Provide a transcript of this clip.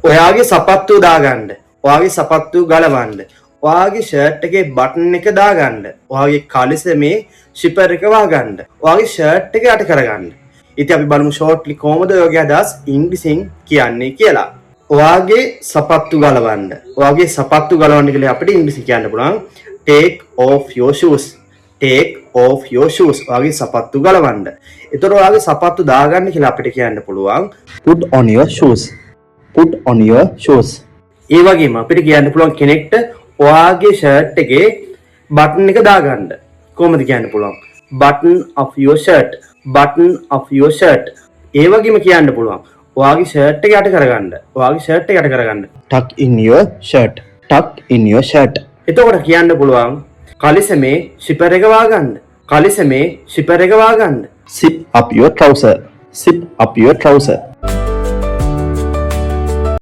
ඔයාගේ සපත්තු දාගන්න. ඔයාගේ සපත්තු ගලවන්න. ඔයාගේ ෂර්ට් එකේ බටන් එක දාගන්න. ඔයාගේ කලිසමේ ෂිපර් එක වහගන්න. ඔයාගේ ෂර්ට් එක යට කරගන්න. ඉතින් අපි බලමු ෂෝට්ලි කොහොමද ඔයගේ අදහස් ඉංග්‍රීසියෙන් කියන්නේ කියලා. ඔයාගේ සපත්තු ගලවන්න. ඔයාගේ සපත්තු ගලවන්න කියලා අපිට ඉංග්‍රීසි කියන්න පුළුවන් take off your shoes. take off your shoes. ඔයාගේ සපත්තු ගලවන්න. ඒතර ඔයාගේ සපත්තු දාගන්න කියලා අපිට කියන්න පුළුවන් put on your shoes. put on your shoes. ඒ වගේම අපිට කියන්න පුළුවන් කෙනෙක්ට ඔයාගේ ෂර්ට් එකේ බටන් එක දාගන්න. කොහොමද කියන්න පුළුවන්? button of your shirt. button of your shirt. ඒ වගේම කියන්න පුළුවන් ඔයාගේ ෂර්ට් එක යට කරගන්න. ඔයාගේ ෂර්ට් එක යට කරගන්න. tuck in your shirt. tuck in your shirt. එතකොට කියන්න පුළුවන් කලිසමේ ෂිපර් එක වහගන්න. කලිසමේ ෂිපර් එක වහගන්න. zip up your trouser. zip up your trouser.